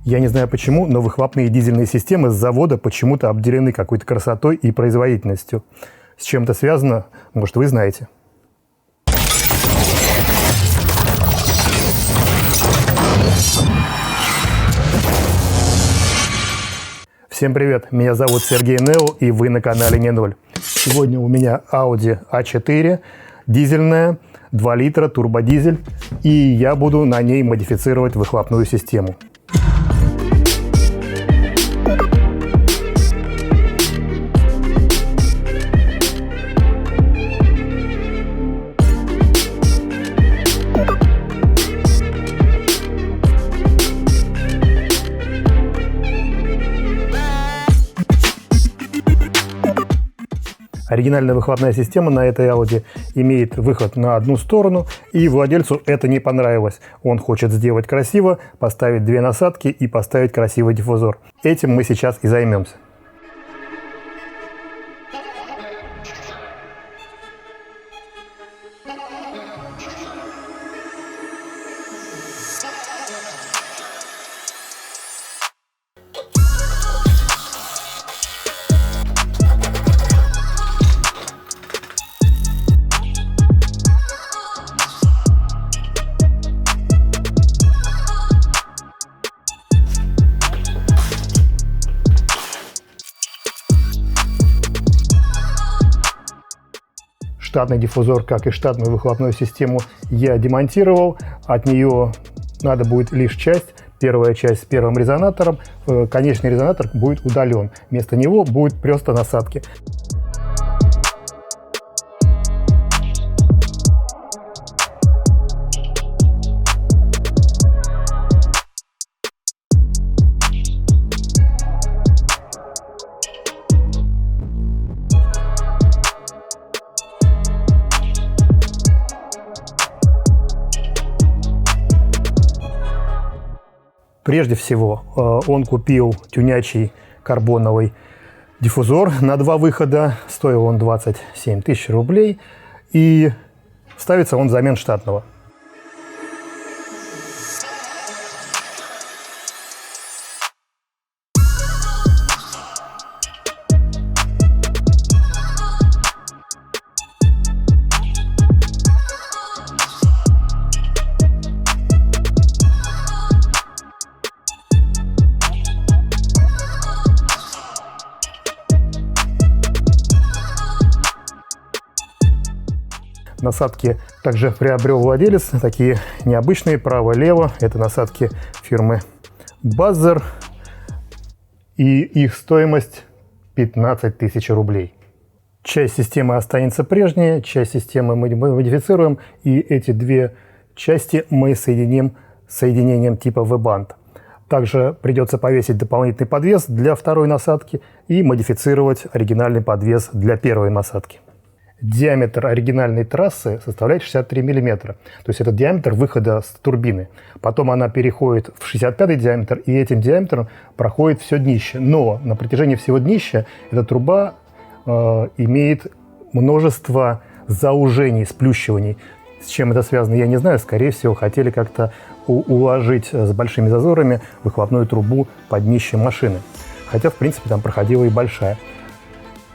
Я не знаю почему, но выхлопные дизельные системы с завода почему-то обделены какой-то красотой и производительностью. С чем это связано, может, вы знаете. Всем привет, меня зовут Сергей Нео, и вы на канале Не Ноль. Сегодня у меня Audi A4, дизельная, 2 литра, турбодизель, и я буду на ней модифицировать выхлопную систему. Оригинальная выхлопная система на этой Audi имеет выход на одну сторону, и владельцу это не понравилось. Он хочет сделать красиво, поставить 2 насадки и поставить красивый диффузор. Этим мы сейчас и займемся. Штатный диффузор, как и штатную выхлопную систему, я демонтировал. От нее надо будет лишь часть. Первая часть с первым резонатором. Конечный резонатор будет удален. Вместо него будут просто насадки. Прежде всего, он купил тюнячий карбоновый диффузор на 2 выхода. Стоил он 27 тысяч рублей. И ставится он взамен штатного. Насадки также приобрел владелец, такие необычные, право-лево. Это насадки фирмы Buzzer, и их стоимость 15 тысяч рублей. Часть системы останется прежняя, часть системы мы модифицируем, и эти 2 части мы соединим соединением типа V-band. Также придется повесить дополнительный подвес для второй насадки и модифицировать оригинальный подвес для первой насадки. Диаметр оригинальной трассы составляет 63 мм. То есть это диаметр выхода с турбины. Потом она переходит в 65 диаметр, и этим диаметром проходит все днище. Но на протяжении всего днища эта труба имеет множество заужений, сплющиваний. С чем это связано, я не знаю. Скорее всего, хотели как-то уложить с большими зазорами выхлопную трубу под днище машины. Хотя, в принципе, там проходила и большая.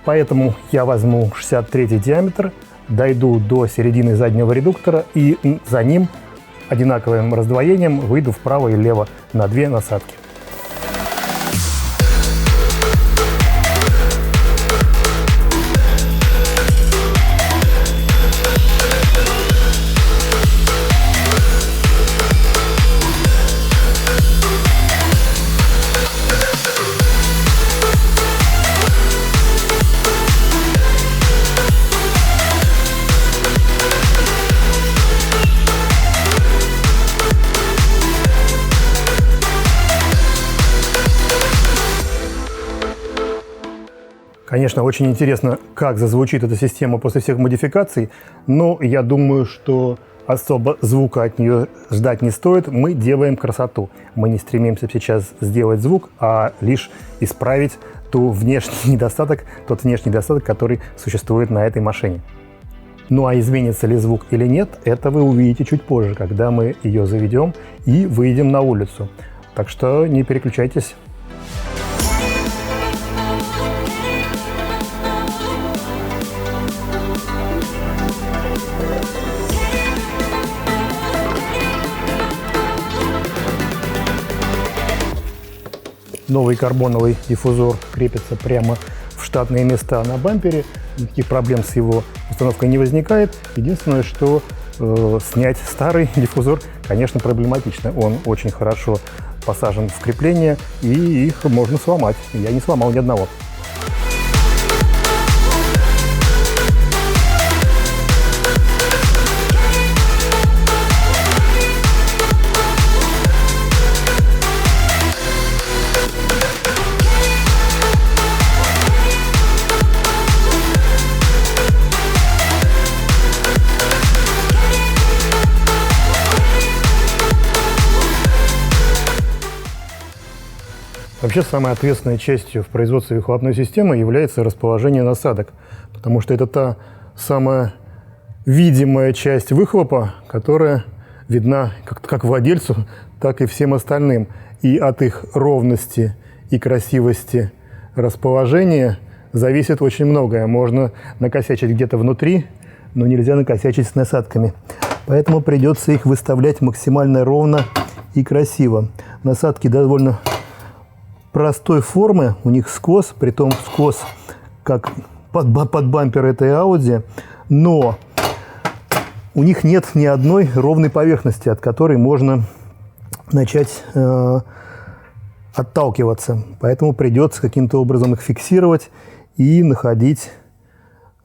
Поэтому я возьму 63 диаметр, дойду до середины заднего редуктора и за ним одинаковым раздвоением выйду вправо и влево на 2 насадки. Конечно, очень интересно, как зазвучит эта система после всех модификаций, но я думаю, что особо звука от нее ждать не стоит. Мы делаем красоту. Мы не стремимся сейчас сделать звук, а лишь исправить тот внешний недостаток, который существует на этой машине. Ну а изменится ли звук или нет, это вы увидите чуть позже, когда мы ее заведем и выйдем на улицу. Так что не переключайтесь. Новый карбоновый диффузор крепится прямо в штатные места на бампере. Никаких проблем с его установкой не возникает. Единственное, что снять старый диффузор, конечно, проблематично. Он очень хорошо посажен в крепление, и их можно сломать. Я не сломал ни одного. Вообще, самой ответственной частью в производстве выхлопной системы является расположение насадок, потому что это та самая видимая часть выхлопа, которая видна как владельцу, так и всем остальным. И от их ровности и красивости расположения зависит очень многое. Можно накосячить где-то внутри, но нельзя накосячить с насадками. Поэтому придется их выставлять максимально ровно и красиво. Насадки довольно простой формы, у них скос, притом скос как под бампер этой Audi, но у них нет ни одной ровной поверхности, от которой можно начать отталкиваться. Поэтому придется каким-то образом их фиксировать и находить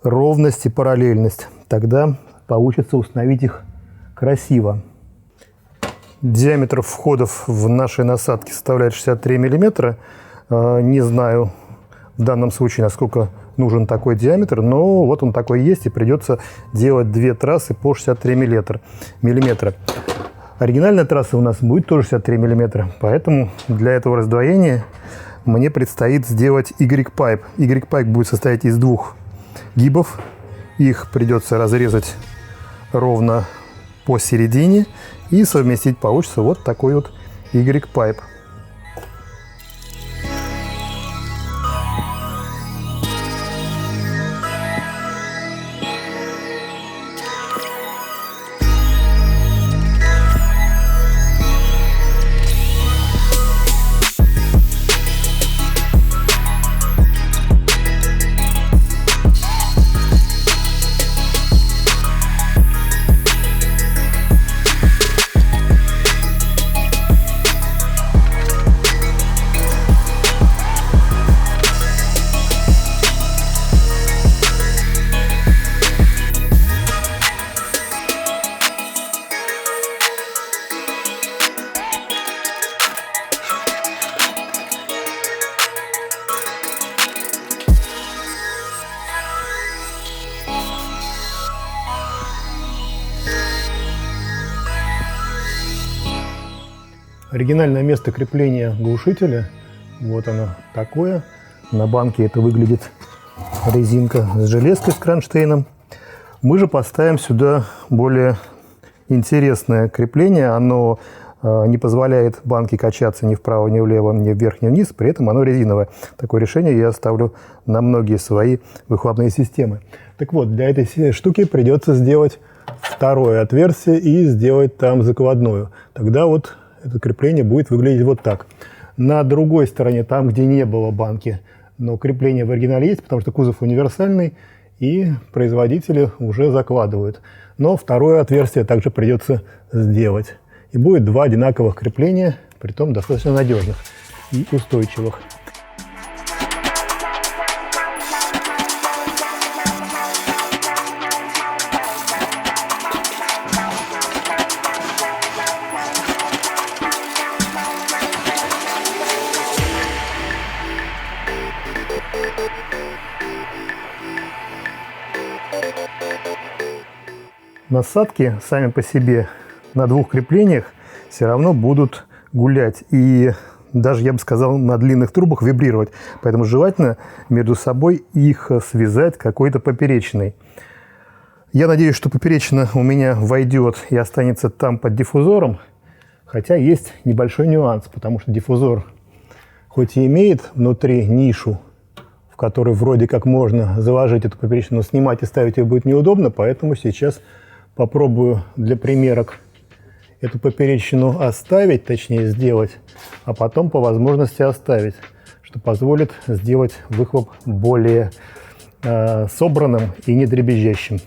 ровность и параллельность. Тогда получится установить их красиво. Диаметр входов в наши насадки составляет 63 мм. Не знаю в данном случае, насколько нужен такой диаметр, но вот он такой есть, и придется делать две трассы по 63 мм. Оригинальная трасса у нас будет тоже 63 мм, поэтому для этого раздвоения мне предстоит сделать Y-pipe. Y-pipe будет состоять из двух гибов. Их придется разрезать ровно посередине, и совместить получится вот такой вот Y-pipe. Оригинальное место крепления глушителя, вот оно такое. На банке это выглядит резинка с железкой с кронштейном. Мы же поставим сюда более интересное крепление. Оно не позволяет банке качаться ни вправо, ни влево, ни вверх, ни вниз. При этом оно резиновое. Такое решение я ставлю на многие свои выхлопные системы. Так вот, для этой штуки придется сделать второе отверстие и сделать там закладную. Тогда вот это крепление будет выглядеть вот так. На другой стороне, там, где не было банки, но крепление в оригинале есть, потому что кузов универсальный, и производители уже закладывают. Но второе отверстие также придется сделать. И будет два одинаковых крепления, притом достаточно надежных и устойчивых. насадки сами по себе на двух креплениях все равно будут гулять. И даже, я бы сказал, на длинных трубах вибрировать. Поэтому желательно между собой их связать какой-то поперечной. Я надеюсь, что поперечина у меня войдет и останется там под диффузором. Хотя есть небольшой нюанс, потому что диффузор хоть и имеет внутри нишу, в которой вроде как можно заложить эту поперечину, но снимать и ставить ее будет неудобно. Поэтому сейчас попробую для примерок эту поперечину оставить, точнее сделать, а потом по возможности оставить, что позволит сделать выхлоп более собранным и не дребезжащим.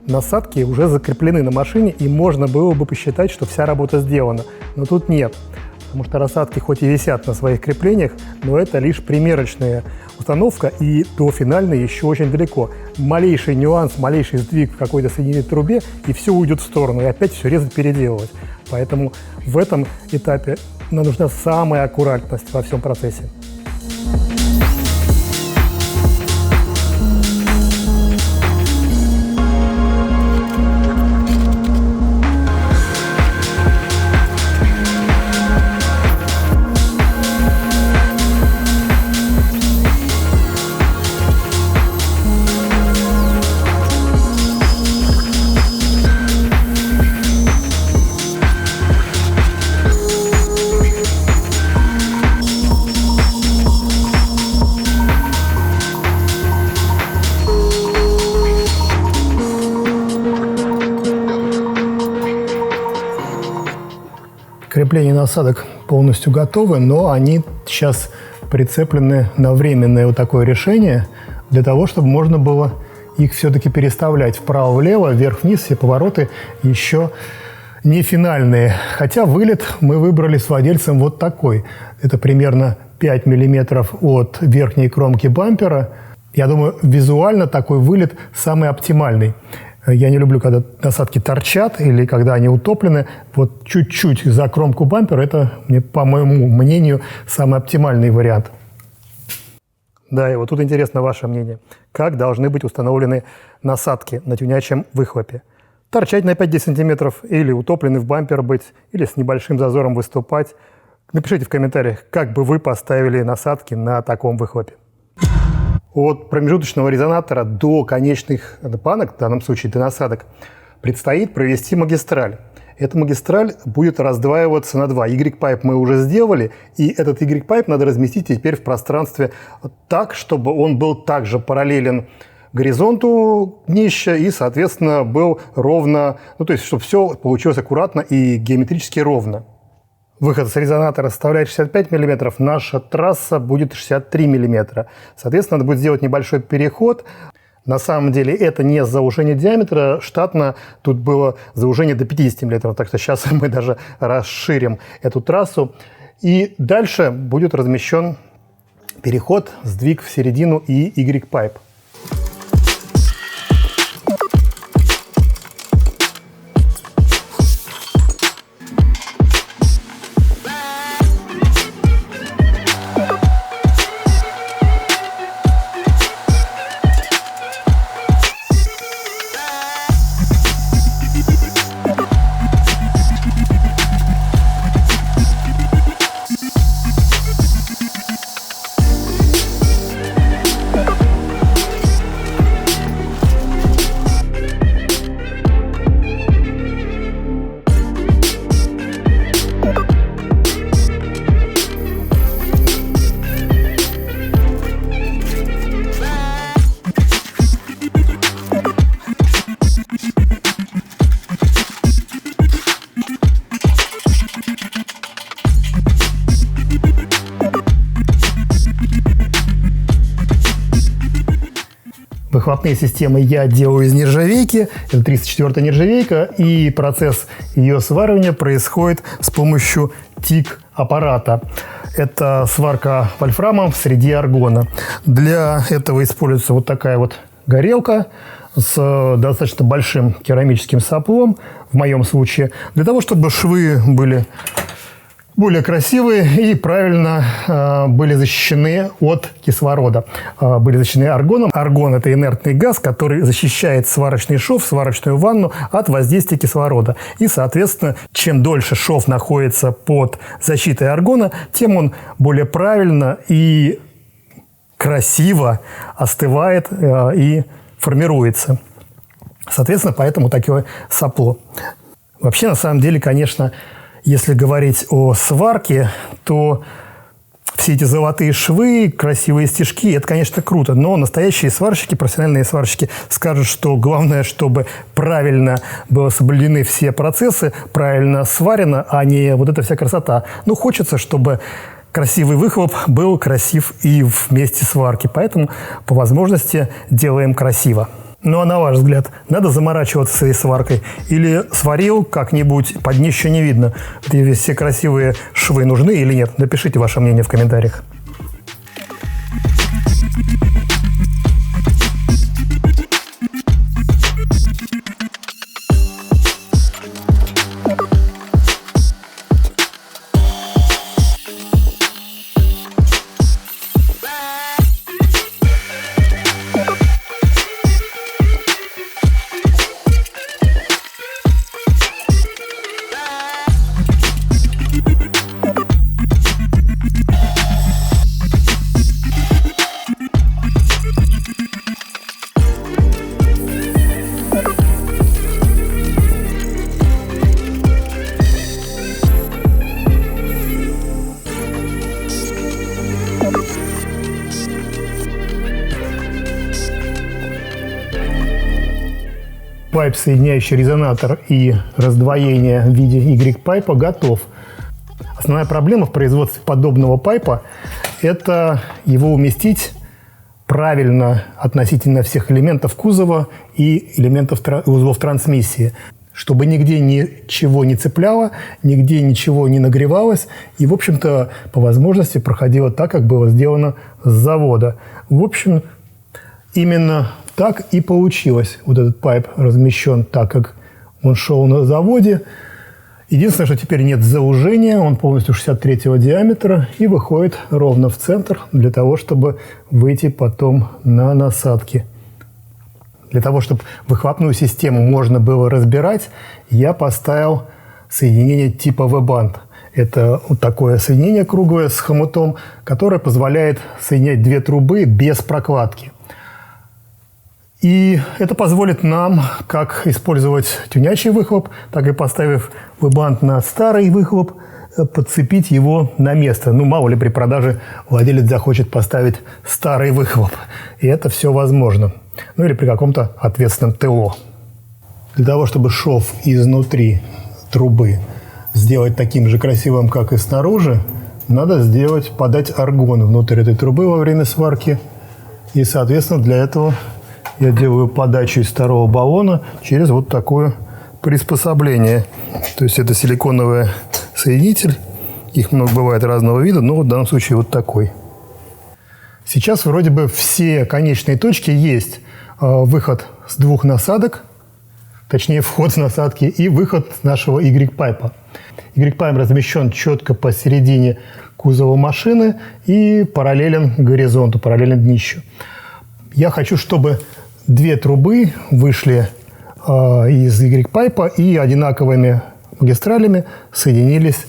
Насадки уже закреплены на машине, и можно было бы посчитать, что вся работа сделана. Но тут нет, потому что насадки хоть и висят на своих креплениях, но это лишь примерочная установка, и до финальной еще очень далеко. Малейший нюанс, малейший сдвиг в какой-то соединительной трубе, и все уйдет в сторону, и опять все резать, переделывать. Поэтому в этом этапе нам нужна самая аккуратность во всем процессе. Крепления насадок полностью готовы, но они сейчас прицеплены на временное вот такое решение, для того, чтобы можно было их все-таки переставлять вправо-влево, вверх-вниз, все повороты еще не финальные. Хотя вылет мы выбрали с владельцем вот такой. Это примерно 5 мм от верхней кромки бампера. Я думаю, визуально такой вылет самый оптимальный. Я не люблю, когда насадки торчат или когда они утоплены. Вот чуть-чуть за кромку бампера – это, по моему мнению, самый оптимальный вариант. Да, и вот тут интересно ваше мнение. Как должны быть установлены насадки на тюнячем выхлопе? Торчать на 5-10 сантиметров или утоплены в бампер быть, или с небольшим зазором выступать? Напишите в комментариях, как бы вы поставили насадки на таком выхлопе. От промежуточного резонатора до конечных банок, в данном случае до насадок, предстоит провести магистраль. Эта магистраль будет раздваиваться на два. Y-пайп мы уже сделали, и этот Y-пайп надо разместить теперь в пространстве так, чтобы он был также параллелен горизонту днища и, соответственно, был ровно, ну, то есть, чтобы все получилось аккуратно и геометрически ровно. Выход с резонатора составляет 65 мм, наша трасса будет 63 мм. Соответственно, надо будет сделать небольшой переход. На самом деле это не заужение диаметра, штатно тут было заужение до 50 мм, так что сейчас мы даже расширим эту трассу. И дальше будет размещен переход, сдвиг в середину и Y-пайп. выхлопные системы я делаю из нержавейки. Это 304-я нержавейка. И процесс ее сваривания происходит с помощью ТИК-аппарата. Это сварка вольфрамом в среде аргона. Для этого используется вот такая вот горелка с достаточно большим керамическим соплом, в моем случае, для того, чтобы швы были более красивые и правильно были защищены от кислорода. Были защищены аргоном. Аргон – это инертный газ, который защищает сварочный шов, сварочную ванну от воздействия кислорода. И, соответственно, чем дольше шов находится под защитой аргона, тем он более правильно и красиво остывает и формируется. Соответственно, поэтому такое сопло. Вообще, на самом деле, конечно, если говорить о сварке, то все эти золотые швы, красивые стежки – это, конечно, круто. Но настоящие сварщики, профессиональные сварщики скажут, что главное, чтобы правильно были соблюдены все процессы, правильно сварено, а не вот эта вся красота. Ну, хочется, чтобы красивый выхлоп был красив и вместе сварки. Поэтому, по возможности, делаем красиво. Ну, а на ваш взгляд, надо заморачиваться с этой сваркой? Или сварил как-нибудь, под днище не видно? Все красивые швы нужны или нет? Напишите ваше мнение в комментариях. Пайп, соединяющий резонатор и раздвоение в виде Y-пайпа, готов. Основная проблема в производстве подобного пайпа – это его уместить правильно относительно всех элементов кузова и элементов узлов трансмиссии, чтобы нигде ничего не цепляло, нигде ничего не нагревалось и, в общем-то, по возможности проходило так, как было сделано с завода. В общем, именно так и получилось. Вот этот пайп размещен так, как он шел на заводе. Единственное, что теперь нет заужения, он полностью 63-го диаметра и выходит ровно в центр для того, чтобы выйти потом на насадки. Для того, чтобы выхлопную систему можно было разбирать, я поставил соединение типа V-band. Это вот такое соединение круглое с хомутом, которое позволяет соединять две трубы без прокладки. И это позволит нам как использовать тюнячий выхлоп, так и, поставив V-band на старый выхлоп, подцепить его на место. Ну, мало ли при продаже владелец захочет поставить старый выхлоп. И это все возможно. Ну, или при каком-то ответственном ТО. Для того, чтобы шов изнутри трубы сделать таким же красивым, как и снаружи, надо подать аргон внутрь этой трубы во время сварки. И, соответственно, для этого я делаю подачу из второго баллона через вот такое приспособление. То есть это силиконовый соединитель. Их много бывает разного вида, но в данном случае вот такой. Сейчас вроде бы все конечные точки есть. Выход с двух насадок, точнее вход с насадки, и выход нашего Y-пайпа. Y-пайп размещен четко посередине кузова машины и параллелен горизонту, параллелен днищу. Я хочу, чтобы две трубы вышли из Y-пайпа и одинаковыми магистралями соединились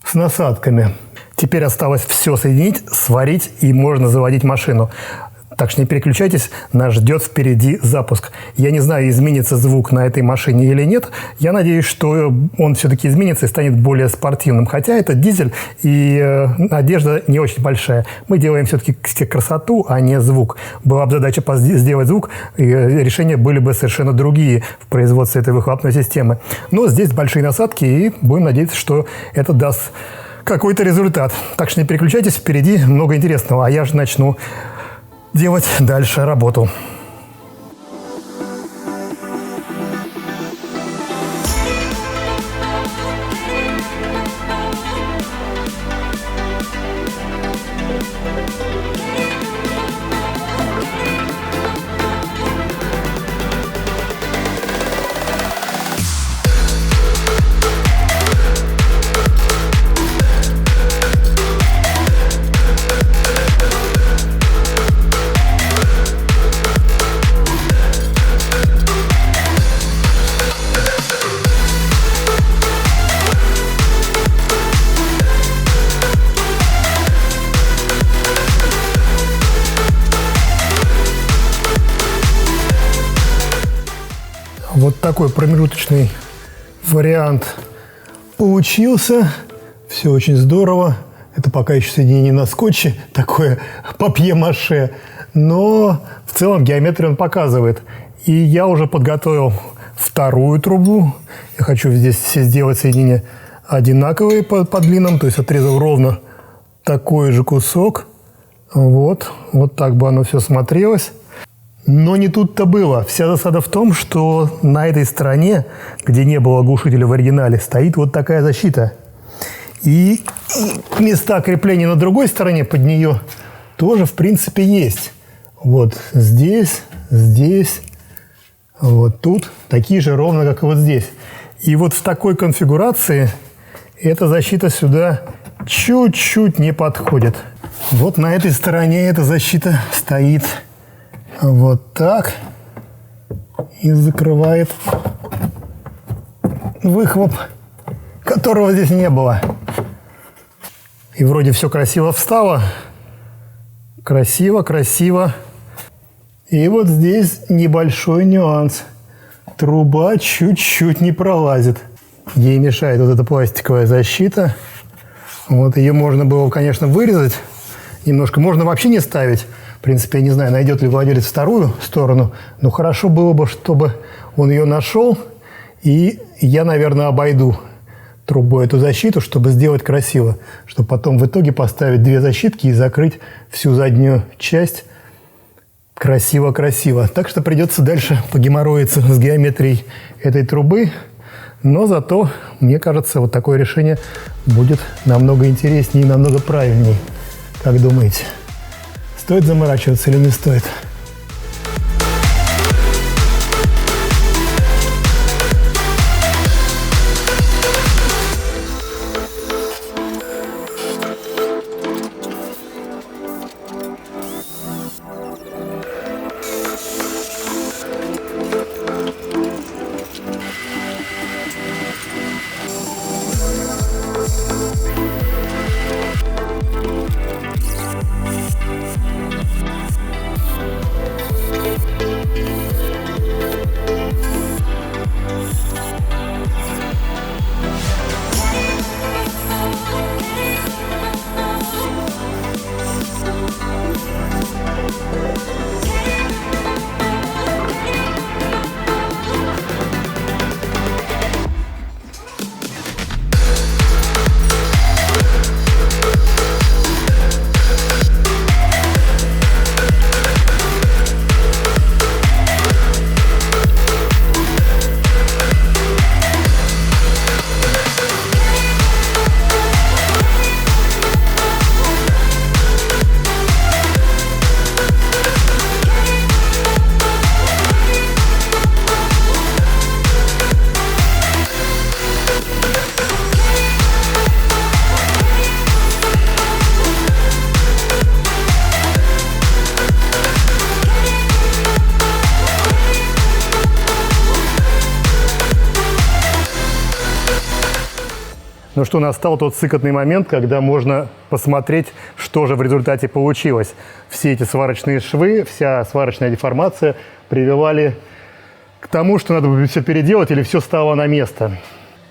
с насадками. Теперь осталось все соединить, сварить, и можно заводить машину. Так что не переключайтесь, нас ждет впереди запуск. Я не знаю, изменится звук на этой машине или нет. Я надеюсь, что он все-таки изменится и станет более спортивным. Хотя это дизель, и надежда не очень большая. Мы делаем все-таки красоту, а не звук. Была бы задача сделать звук, и решения были бы совершенно другие в производстве этой выхлопной системы. Но здесь большие насадки, и будем надеяться, что это даст какой-то результат. Так что не переключайтесь, впереди много интересного. А я же начну делать дальше работу. такой промежуточный вариант получился. Все очень здорово. Это пока еще соединение на скотче, такое папье-маше. Но в целом геометрию он показывает. И я уже подготовил вторую трубу. Я хочу здесь все сделать соединения одинаковые по длинам. То есть отрезал ровно такой же кусок. Вот так бы оно все смотрелось. Но не тут-то было. Вся засада в том, что на этой стороне, где не было глушителя в оригинале, стоит вот такая защита. И места крепления на другой стороне под нее тоже, в принципе, есть. Вот здесь, здесь, вот тут. Такие же ровно, как и вот здесь. И вот в такой конфигурации эта защита сюда чуть-чуть не подходит. Вот на этой стороне эта защита стоит вот так и закрывает выхлоп, которого здесь не было. И вроде все красиво встало. Красиво, красиво. И вот здесь небольшой нюанс. Труба чуть-чуть не пролазит. Ей мешает вот эта пластиковая защита. Вот ее можно было, конечно, вырезать немножко. Можно вообще не ставить. В принципе, я не знаю, найдет ли владелец вторую сторону. Но хорошо было бы, чтобы он ее нашел. И я, наверное, обойду трубой эту защиту, чтобы сделать красиво. Чтобы потом в итоге поставить две защитки и закрыть всю заднюю часть красиво-красиво. Так что придется дальше погеморроиться с геометрией этой трубы. Но зато, мне кажется, вот такое решение будет намного интереснее и намного правильнее. Как думаете, стоит заморачиваться или не стоит? Ну что, настал тот сыкотный момент, когда можно посмотреть, что же в результате получилось. Все эти сварочные швы, вся сварочная деформация привела к тому, что надо будет все переделать или все стало на место.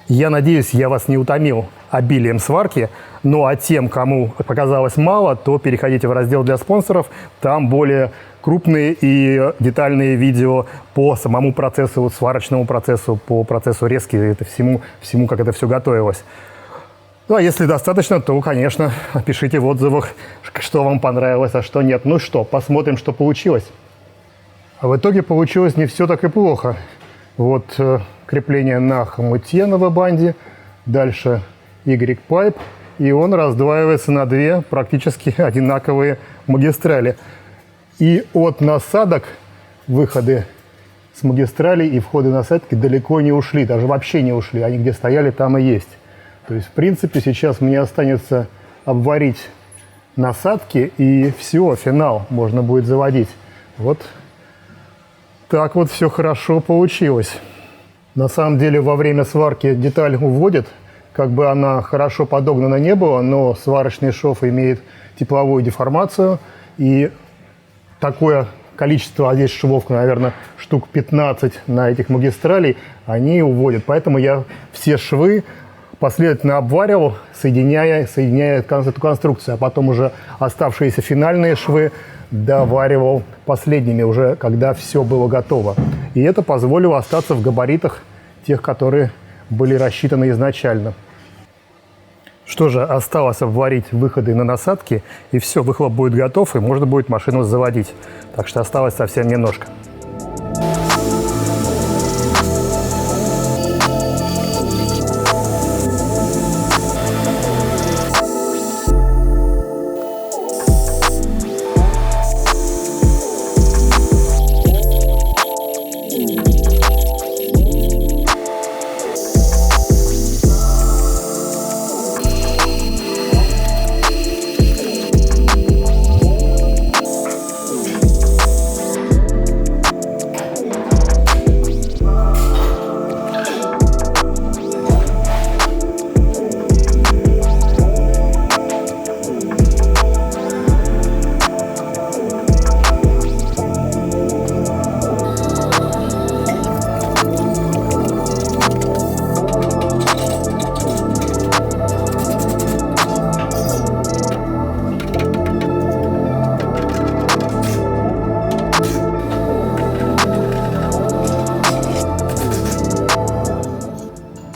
Я надеюсь, я вас не утомил обилием сварки. Ну а тем, кому показалось мало, то переходите в раздел для спонсоров. Там более крупные и детальные видео по самому процессу, сварочному процессу, по процессу резки, это всему, как это все готовилось. Ну, а если достаточно, то, конечно, пишите в отзывах, что вам понравилось, а что нет. Ну что, посмотрим, что получилось. А в итоге получилось не все так и плохо. Вот крепление на хомуте на V-банде, дальше Y-пайп, и он раздваивается на две практически одинаковые магистрали. И от насадок выходы с магистралей и входы насадки далеко не ушли, даже вообще не ушли. Они где стояли, там и есть. То есть, в принципе, сейчас мне останется обварить насадки, и все, финал можно будет заводить. Вот так вот все хорошо получилось. На самом деле, во время сварки деталь уводит, как бы она хорошо подогнана не была, но сварочный шов имеет тепловую деформацию, и такое количество, а здесь швов, наверное, штук 15 на этих магистралей, они уводят. Поэтому я все швы последовательно обваривал, соединяя эту конструкцию, а потом уже оставшиеся финальные швы доваривал последними уже, когда все было готово. И это позволило остаться в габаритах тех, которые были рассчитаны изначально. Что же, осталось обварить выходы на насадки, и все, выхлоп будет готов, и можно будет машину заводить. Так что осталось совсем немножко.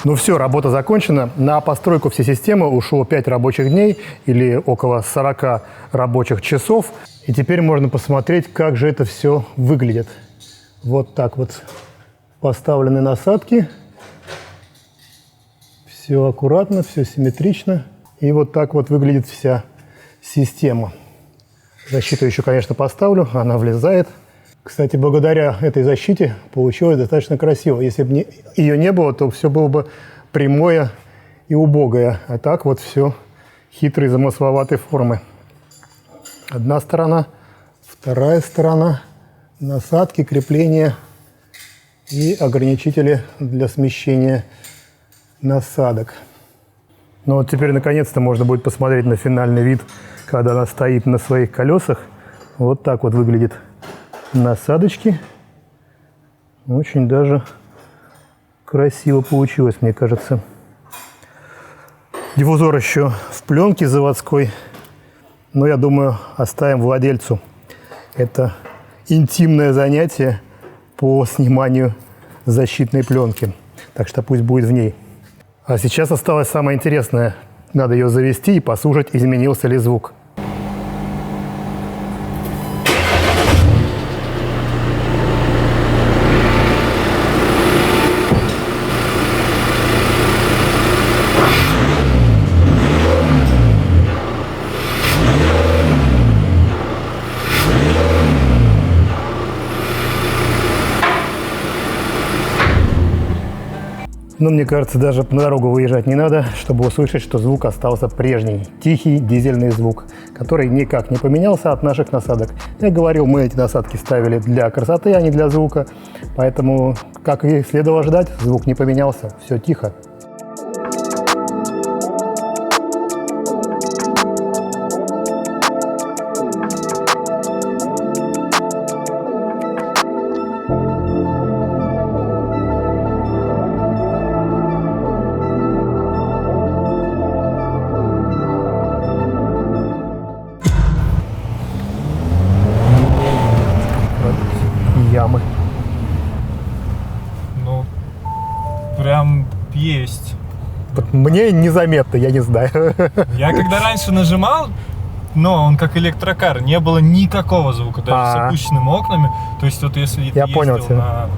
Ну все, работа закончена. На постройку всей системы ушло 5 рабочих дней или около 40 рабочих часов. И теперь можно посмотреть, как же это все выглядит. Вот так вот поставлены насадки. Все аккуратно, все симметрично. И вот так вот выглядит вся система. Защиту еще, конечно, поставлю, она влезает. Кстати, благодаря этой защите получилось достаточно красиво. Если бы ее не было, то все было бы прямое и убогое. А так вот все хитрой, замысловатой формы. Одна сторона, вторая сторона, насадки, крепления и ограничители для смещения насадок. Ну вот теперь наконец-то можно будет посмотреть на финальный вид, когда она стоит на своих колесах. Вот так вот выглядит насадочки. Очень даже красиво получилось, мне кажется. Диффузор еще в пленке заводской, но я думаю, оставим владельцу. Это интимное занятие по сниманию защитной пленки, так что пусть будет в ней. А сейчас осталось самое интересное. Надо ее завести и послушать, изменился ли звук. Но мне кажется, даже на дорогу выезжать не надо, чтобы услышать, что звук остался прежний. Тихий дизельный звук, который никак не поменялся от наших насадок. Я говорил, мы эти насадки ставили для красоты, а не для звука. Поэтому, как и следовало ждать, звук не поменялся. Все тихо. Ямы. Ну, прям есть. Вот мне незаметно, я не знаю. Я когда раньше нажимал, но он как электрокар, не было никакого звука, даже с опущенными окнами. То есть вот если я ты понял ездил на...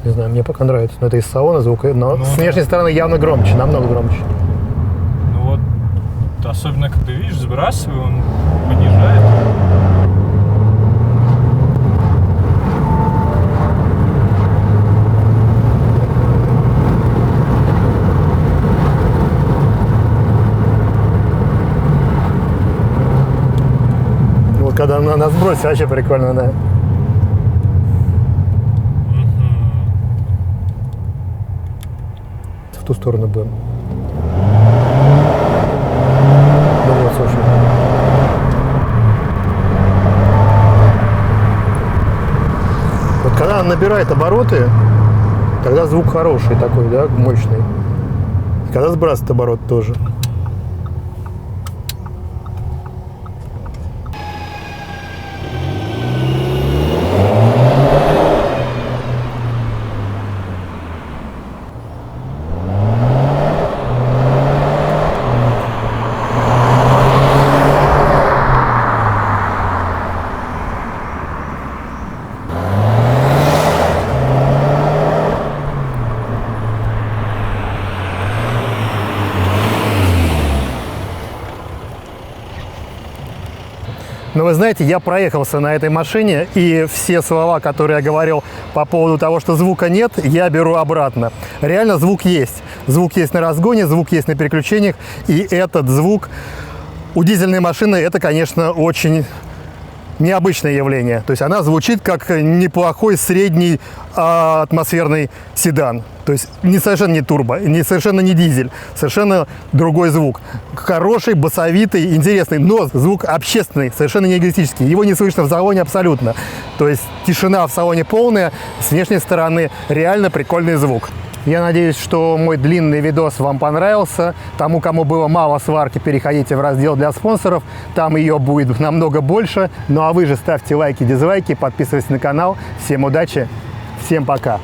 Не знаю, мне пока нравится. Но это из салона звук, но с внешней стороны явно громче, намного громче. Ну вот, особенно когда, видишь, сбрасываю, он понижает. когда на сбросе вообще прикольно, да. В ту сторону будем. Ну вот, слушай. Вот когда он набирает обороты, тогда звук хороший такой, да, мощный. И когда сбрасывает оборот тоже. Но вы знаете, я проехался на этой машине, и все слова, которые я говорил по поводу того, что звука нет, я беру обратно. Реально звук есть. Звук есть на разгоне, звук есть на переключениях, и этот звук у дизельной машины, это, конечно, очень необычное явление. То есть она звучит как неплохой средний атмосферный седан. То есть совершенно не турбо, совершенно не дизель, совершенно другой звук. Хороший, басовитый, интересный, но звук общественный, совершенно не эгоистический. Его не слышно в салоне абсолютно. То есть тишина в салоне полная, с внешней стороны реально прикольный звук. Я надеюсь, что мой длинный видос вам понравился. Тому, кому было мало сварки, переходите в раздел для спонсоров. Там ее будет намного больше. Ну а вы же ставьте лайки, дизлайки, подписывайтесь на канал. Всем удачи, всем пока.